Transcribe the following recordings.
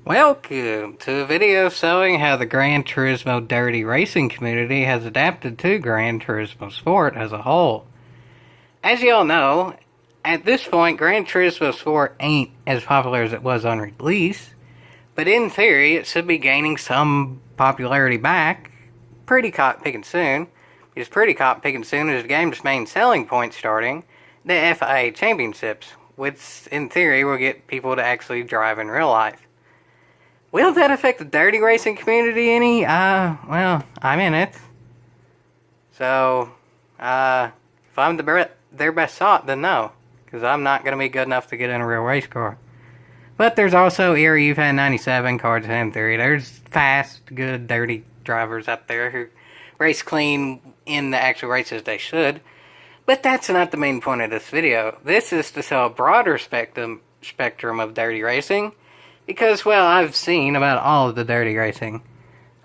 Welcome to a video showing how the Gran Turismo Dirty Racing community has adapted to Gran Turismo Sport as a whole. As you all know, at this point, Gran Turismo Sport ain't as popular as it was on release, but in theory, it should be gaining some popularity back pretty caught picking soon. Because pretty caught picking soon is the game's main selling point starting, the FIA Championships, which in theory will get people to actually drive in real life. Will that affect the dirty racing community any? Well, I'm in it. So, if I'm their best shot, then no. Because I'm not going to be good enough to get in a real race car. But there's also Erie UFAN 97 cars in theory. There's fast, good, dirty drivers out there who race clean in the actual races they should. But that's not the main point of this video. This is to show a broader spectrum of dirty racing. Because, well, I've seen about all of the dirty racing.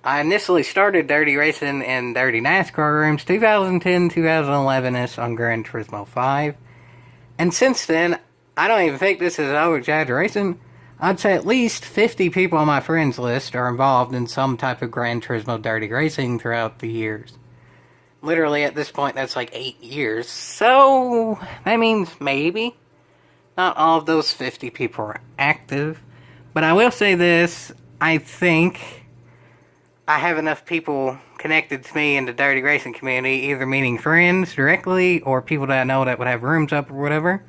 I initially started dirty racing in dirty NASCAR rooms 2010-2011-ish on Gran Turismo 5. And since then, I don't even think this is an over-exaggeration. I'd say at least 50 people on my friends list are involved in some type of Gran Turismo dirty racing throughout the years. Literally, at this point, that's like 8 years. So, that means maybe not all of those 50 people are active. But I will say this, I think I have enough people connected to me in the dirty racing community, either meeting friends directly or people that I know that would have rooms up or whatever,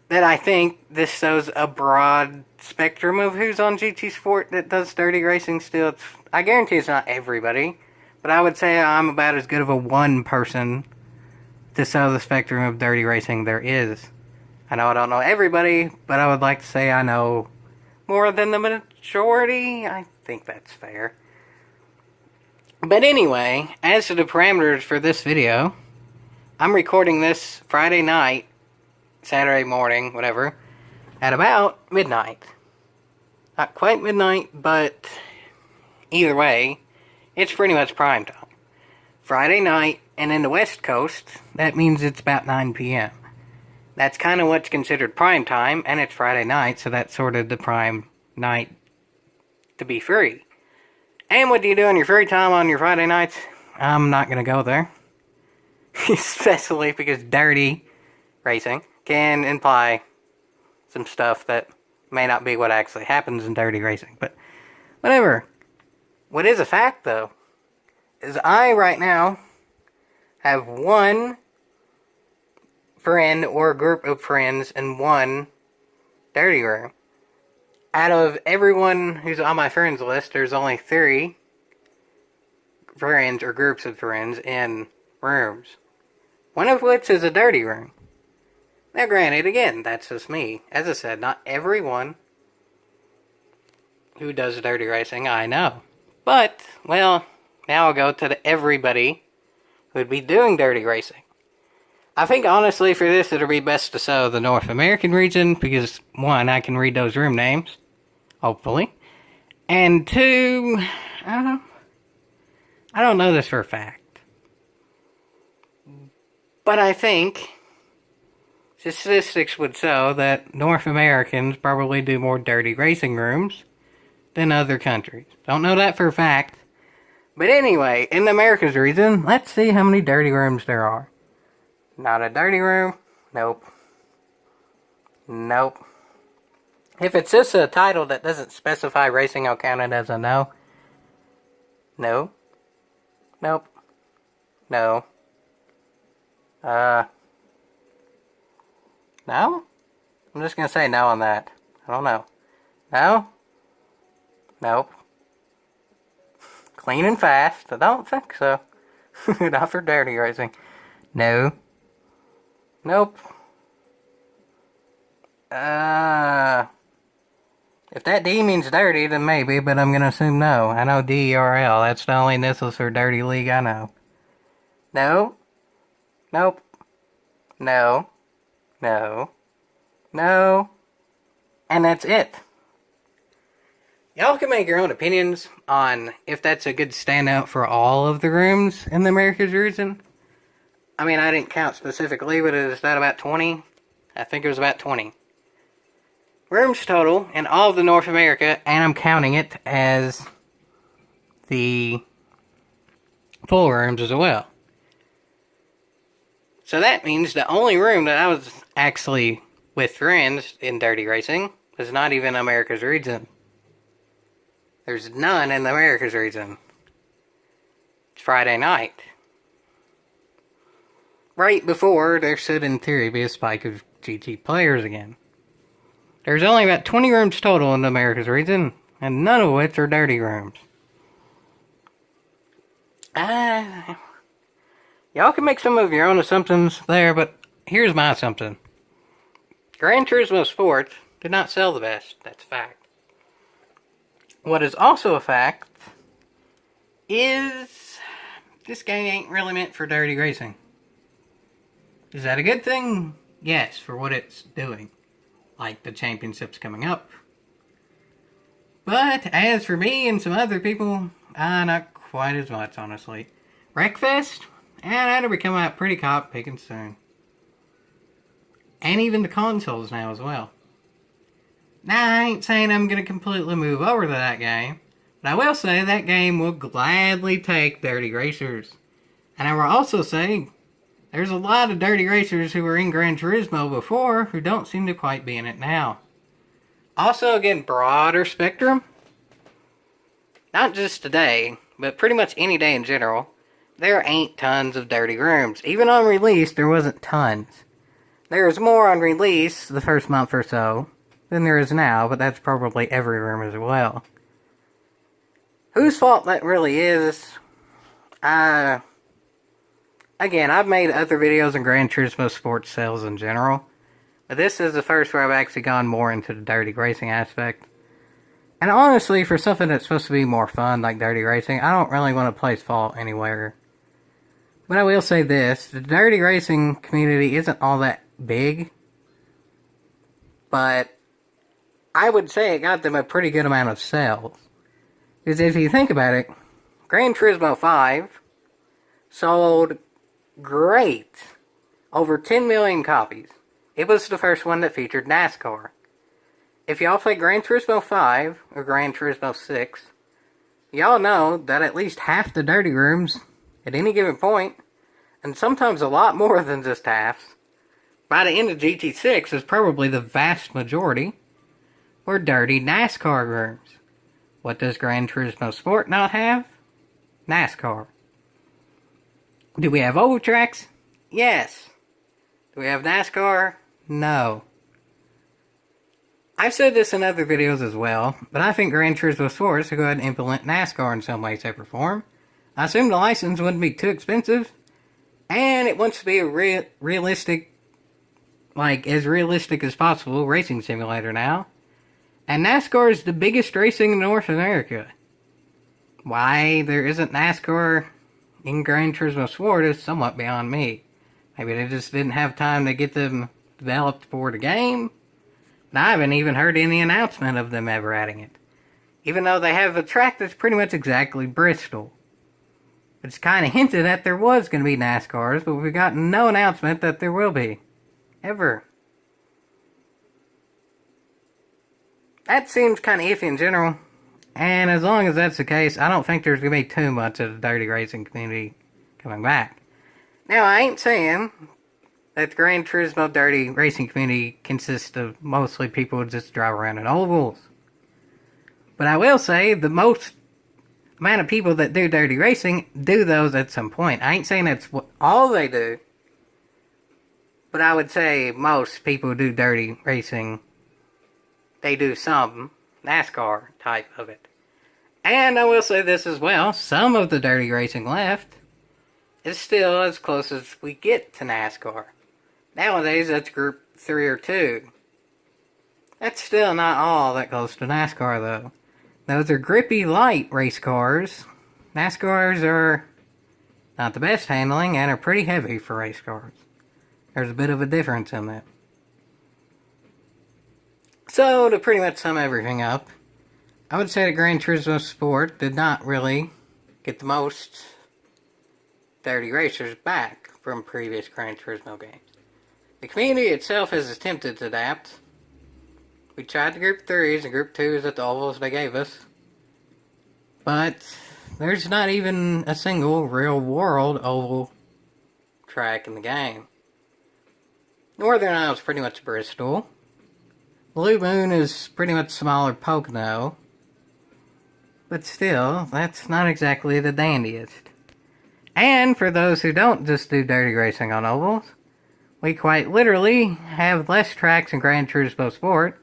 that I think this shows a broad spectrum of who's on GT Sport that does dirty racing still. I guarantee it's not everybody, but I would say I'm about as good of a one person to show the spectrum of dirty racing there is. I know I don't know everybody, but I would like to say I know more than the majority. I think that's fair. But anyway, as to the parameters for this video, I'm recording this Friday night, Saturday morning, whatever, at about midnight. Not quite midnight, but either way, it's pretty much prime time. Friday night, and in the West Coast, that means it's about 9 p.m. That's kind of what's considered prime time, and it's Friday night, so that's sort of the prime night to be free. And what do you do on your free time on your Friday nights? I'm not going to go there. Especially because dirty racing can imply some stuff that may not be what actually happens in dirty racing. But whatever. What is a fact, though, is I right now have one friend or group of friends in one dirty room. Out of everyone who's on my friends list, there's only 3 friends or groups of friends in rooms. One of which is a dirty room. Now granted, again, that's just me. As I said, not everyone who does dirty racing I know. But, well, now I'll go to the everybody who'd be doing dirty racing. I think, honestly, for this, it'll be best to show the North American region, because, 1, I can read those room names, hopefully, and 2, I don't know this for a fact, but I think statistics would show that North Americans probably do more dirty racing rooms than other countries. Don't know that for a fact, but anyway, in the Americas region, let's see how many dirty rooms there are. Not a dirty room. Nope. Nope. If it's just a title that doesn't specify racing, I'll count it as a no. No. Nope. No. No? I'm just gonna say no on that. I don't know. No? Nope. Clean and fast? I don't think so. Not for dirty racing. No. Nope. If that D means dirty, then maybe, but I'm gonna assume no. I know DERL, that's the only initials for dirty league I know. No. Nope. No. No. No. And that's it. Y'all can make your own opinions on if that's a good standout for all of the rooms in the Americas region. I mean, I didn't count specifically, but is that about 20? I think it was about 20. rooms total in all of the North America, and I'm counting it as the full rooms as well. So that means the only room that I was actually with friends in Dirty Racing was not even America's region. There's none in the America's region. It's Friday night. Right before there should, in theory, be a spike of GT players again. There's only about 20 rooms total in the America's region, and none of which are dirty rooms. Y'all can make some of your own assumptions there, but here's my assumption. Gran Turismo Sport did not sell the best. That's a fact. What is also a fact is this game ain't really meant for dirty racing. Is that a good thing? Yes, for what it's doing. Like the championships coming up. But as for me and some other people, not quite as much, honestly. Wreckfest? That'll be coming out pretty cop picking soon. And even the consoles now as well. Now, I ain't saying I'm going to completely move over to that game, but I will say that game will gladly take dirty racers. And I will also say there's a lot of dirty racers who were in Gran Turismo before who don't seem to quite be in it now. Also, again, broader spectrum. Not just today, but pretty much any day in general. There ain't tons of dirty rooms. Even on release, there wasn't tons. There was more on release the first month or so than there is now, but that's probably every room as well. Whose fault that really is? Again, I've made other videos on Gran Turismo Sports sales in general, but this is the first where I've actually gone more into the dirty racing aspect. And honestly, for something that's supposed to be more fun, like dirty racing, I don't really want to place fault anywhere. But I will say this, the dirty racing community isn't all that big, but I would say it got them a pretty good amount of sales. Because if you think about it, Gran Turismo 5 sold great. Over 10 million copies. It was the first one that featured NASCAR. If y'all play Gran Turismo 5 or Gran Turismo 6, y'all know that at least half the dirty rooms at any given point, and sometimes a lot more than just half, by the end of GT6 is probably the vast majority, were dirty NASCAR rooms. What does Gran Turismo Sport not have? NASCAR. Do we have oval tracks? Yes. Do we have NASCAR? No. I've said this in other videos as well, but I think Gran Turismo Sport should go ahead and implement NASCAR in some way, shape, or form. I assume the license wouldn't be too expensive, and it wants to be a realistic, like as realistic as possible, racing simulator now. And NASCAR is the biggest racing in North America. Why there isn't NASCAR in Gran Turismo Sport is somewhat beyond me. Maybe they just didn't have time to get them developed for the game. And I haven't even heard any announcement of them ever adding it. Even though they have a track that's pretty much exactly Bristol. It's kind of hinted that there was going to be NASCARs, but we've got no announcement that there will be. Ever. That seems kind of iffy in general. And as long as that's the case, I don't think there's going to be too much of the dirty racing community coming back. Now, I ain't saying that the Gran Turismo dirty racing community consists of mostly people who just drive around in ovals. But I will say the most amount of people that do dirty racing do those at some point. I ain't saying that's all they do. But I would say most people who do dirty racing, they do some NASCAR type of it. And I will say this as well, some of the dirty racing left is still as close as we get to NASCAR. Nowadays, that's Group 3 or 2. That's still not all that close to NASCAR, though. Those are grippy light race cars. NASCARs are not the best handling and are pretty heavy for race cars. There's a bit of a difference in that. So, to pretty much sum everything up, I would say that Gran Turismo Sport did not really get the most dirty racers back from previous Gran Turismo games. The community itself has attempted to adapt. We tried the Group 3s and Group 2s at the ovals they gave us. But there's not even a single real-world oval track in the game. Northern Isle's pretty much Bristol. Blue Moon is pretty much smaller Pocono. But still, that's not exactly the dandiest. And for those who don't just do dirty racing on ovals, we quite literally have less tracks in Gran Turismo Sport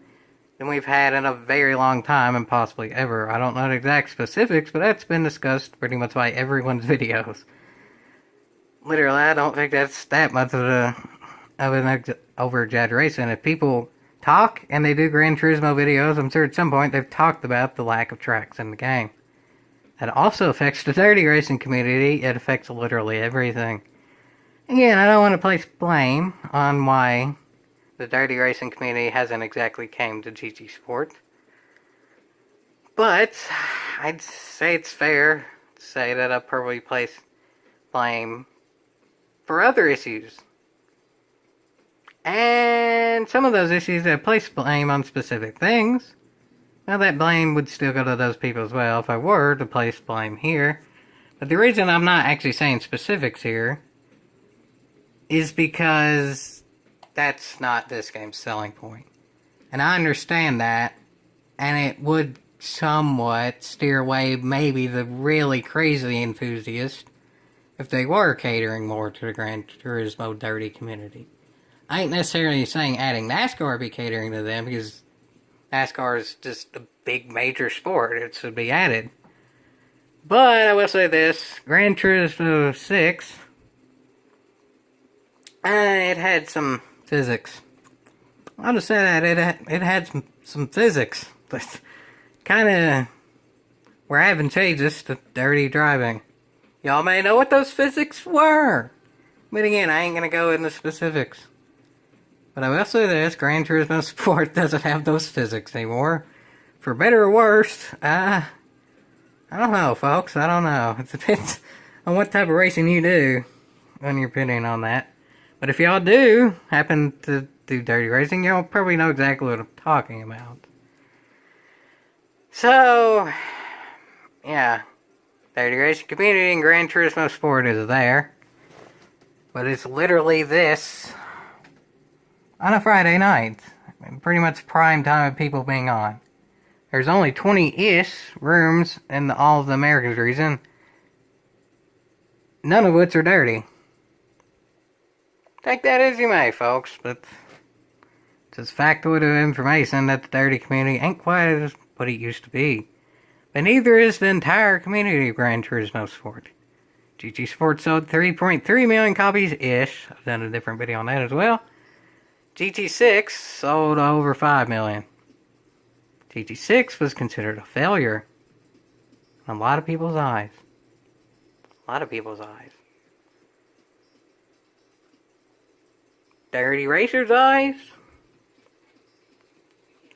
than we've had in a very long time and possibly ever. I don't know the exact specifics, but that's been discussed pretty much by everyone's videos. Literally, I don't think that's that much of an over-exaggeration. If people talk and they do Gran Turismo videos, I'm sure at some point they've talked about the lack of tracks in the game. That also affects the dirty racing community. It affects literally everything. Again, I don't want to place blame on why the dirty racing community hasn't exactly came to GT Sport. But I'd say it's fair to say that I'll probably place blame for other issues. And some of those issues that place blame on specific things, well, that blame would still go to those people as well if I were to place blame here. But the reason I'm not actually saying specifics here is because that's not this game's selling point. And I understand that, and it would somewhat steer away maybe the really crazy enthusiast if they were catering more to the Gran Turismo dirty community. I ain't necessarily saying adding NASCAR would be catering to them, because NASCAR is just a big major sport. It should be added. But I will say this, Gran Turismo 6, it had some physics. I'll just say that it had some physics, but kind of were advantageous to dirty driving. Y'all may know what those physics were, but again, I ain't gonna go into specifics. But I will say this, Gran Turismo Sport doesn't have those physics anymore. For better or worse, I don't know, folks, I don't know. It depends on what type of racing you do, on your opinion on that. But if y'all do happen to do dirty racing, y'all probably know exactly what I'm talking about. So, yeah, dirty racing community and Gran Turismo Sport is there. But it's literally this on a Friday night. Pretty much prime time of people being on. There's only 20-ish rooms in all of the Americans region, none of which are dirty. Take that as you may, folks, but it's factoid of information that the dirty community ain't quite as what it used to be. But neither is the entire community of Gran Turismo Sport. GT Sport sold 3.3 million copies-ish. I've done a different video on that as well. GT6 sold over 5 million. GT6 was considered a failure in a lot of people's eyes. A lot of people's eyes. Dirty Racer's eyes?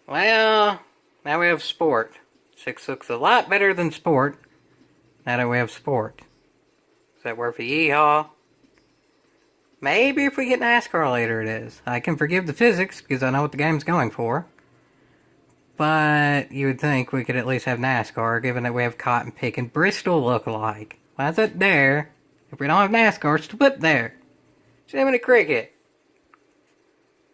Well, now we have Sport. 6 looks a lot better than Sport. Now that we have Sport. Is that worth a yeehaw? Maybe if we get NASCAR later it is. I can forgive the physics because I know what the game's going for. But you would think we could at least have NASCAR, given that we have Cotton Pick and Bristol look-alike. Why is it there if we don't have NASCAR to put there? Jiminy Cricket.